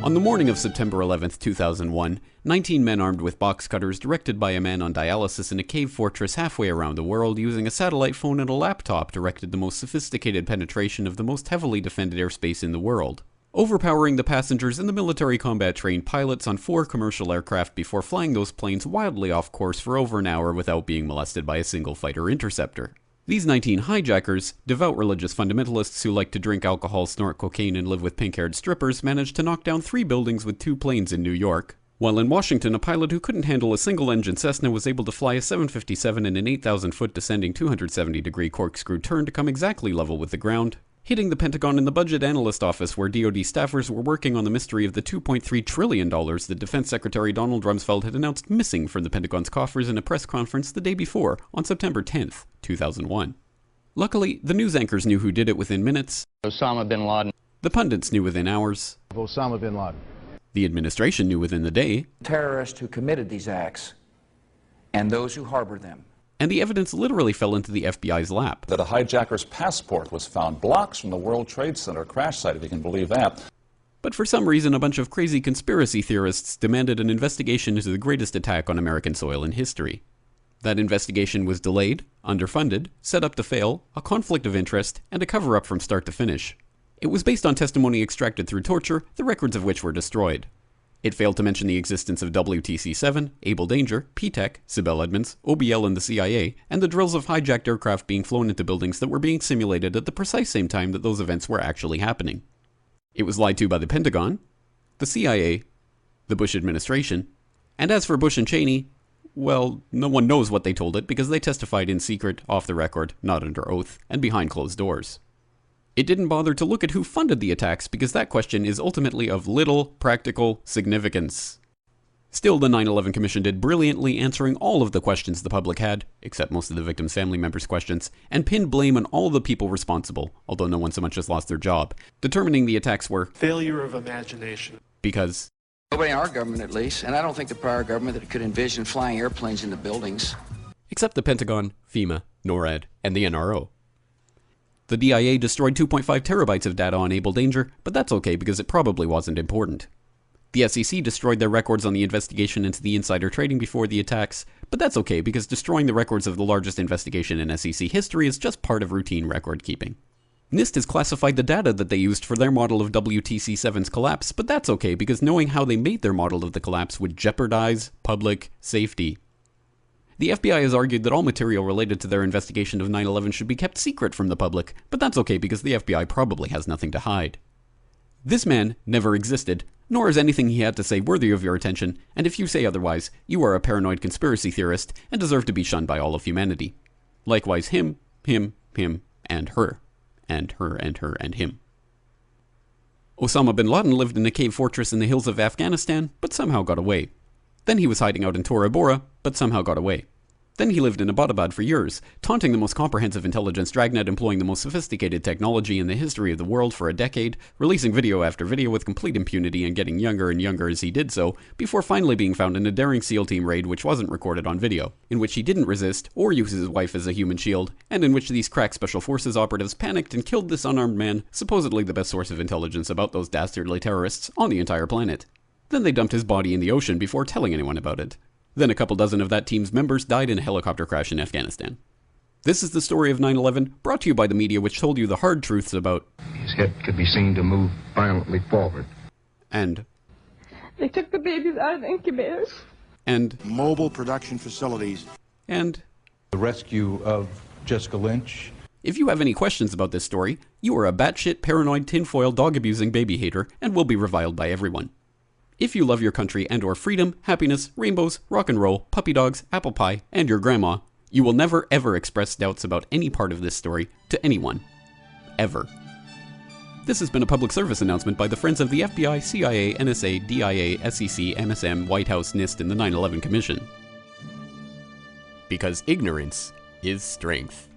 On the morning of September 11th, 2001, 19 men armed with box cutters directed by a man on dialysis in a cave fortress halfway around the world using a satellite phone and a laptop directed the most sophisticated penetration of the most heavily defended airspace in the world, overpowering the passengers and the military combat-trained pilots on 4 commercial aircraft before flying those planes wildly off course for over an hour without being molested by a single fighter interceptor. These 19 hijackers, devout religious fundamentalists who like to drink alcohol, snort cocaine, and live with pink-haired strippers, managed to knock down 3 buildings with 2 planes in New York, while in Washington, a pilot who couldn't handle a single-engine Cessna was able to fly a 757 in an 8,000-foot descending 270-degree corkscrew turn to come exactly level with the ground, hitting the Pentagon in the budget analyst office where DoD staffers were working on the mystery of the $2.3 trillion that Defense Secretary Donald Rumsfeld had announced missing from the Pentagon's coffers in a press conference the day before, on September 10th, 2001. Luckily, the news anchors knew who did it within minutes. Osama bin Laden. The pundits knew within hours. Osama bin Laden. The administration knew within the day. Terrorists who committed these acts and those who harbor them. And the evidence literally fell into the FBI's lap. That a hijacker's passport was found blocks from the World Trade Center crash site, if you can believe that. But for some reason, a bunch of crazy conspiracy theorists demanded an investigation into the greatest attack on American soil in history. That investigation was delayed, underfunded, set up to fail, a conflict of interest, and a cover-up from start to finish. It was based on testimony extracted through torture, the records of which were destroyed. It failed to mention the existence of WTC-7, Able Danger, P-TECH, Sibel Edmonds, OBL and the CIA, and the drills of hijacked aircraft being flown into buildings that were being simulated at the precise same time that those events were actually happening. It was lied to by the Pentagon, the CIA, the Bush administration, and as for Bush and Cheney, well, no one knows what they told it because they testified in secret, off the record, not under oath, and behind closed doors. It didn't bother to look at who funded the attacks because that question is ultimately of little practical significance. Still, the 9/11 Commission did brilliantly answering all of the questions the public had, except most of the victims' family members' questions, and pinned blame on all the people responsible, although no one so much as lost their job, determining the attacks were failure of imagination. Because nobody in our government, at least, and I don't think the prior government that could envision flying airplanes into buildings. Except the Pentagon, FEMA, NORAD, and the NRO. The DIA destroyed 2.5 terabytes of data on Able Danger, but that's okay because it probably wasn't important. The SEC destroyed their records on the investigation into the insider trading before the attacks, but that's okay because destroying the records of the largest investigation in SEC history is just part of routine record keeping. NIST has classified the data that they used for their model of WTC-7's collapse, but that's okay because knowing how they made their model of the collapse would jeopardize public safety. The FBI has argued that all material related to their investigation of 9/11 should be kept secret from the public, but that's okay because the FBI probably has nothing to hide. This man never existed, nor is anything he had to say worthy of your attention, and if you say otherwise, you are a paranoid conspiracy theorist and deserve to be shunned by all of humanity. Likewise him, and her, and her, and her, and him. Osama bin Laden lived in a cave fortress in the hills of Afghanistan, but somehow got away. Then he was hiding out in Tora Bora, but somehow got away. Then he lived in Abbottabad for years, taunting the most comprehensive intelligence dragnet employing the most sophisticated technology in the history of the world for a decade, releasing video after video with complete impunity and getting younger and younger as he did so, before finally being found in a daring SEAL team raid which wasn't recorded on video, in which he didn't resist or use his wife as a human shield, and in which these crack special forces operatives panicked and killed this unarmed man, supposedly the best source of intelligence about those dastardly terrorists on the entire planet. Then they dumped his body in the ocean before telling anyone about it. Then a couple dozen of that team's members died in a helicopter crash in Afghanistan. This is the story of 9/11, brought to you by the media which told you the hard truths about his head could be seen to move violently forward. And they took the babies out of the incubators. And mobile production facilities. And the rescue of Jessica Lynch. If you have any questions about this story, you are a batshit paranoid tinfoil dog-abusing baby hater and will be reviled by everyone. If you love your country and or freedom, happiness, rainbows, rock and roll, puppy dogs, apple pie, and your grandma, you will never ever express doubts about any part of this story to anyone. Ever. This has been a public service announcement by the Friends of the FBI, CIA, NSA, DIA, SEC, MSM, White House, NIST, and the 9/11 Commission. Because ignorance is strength.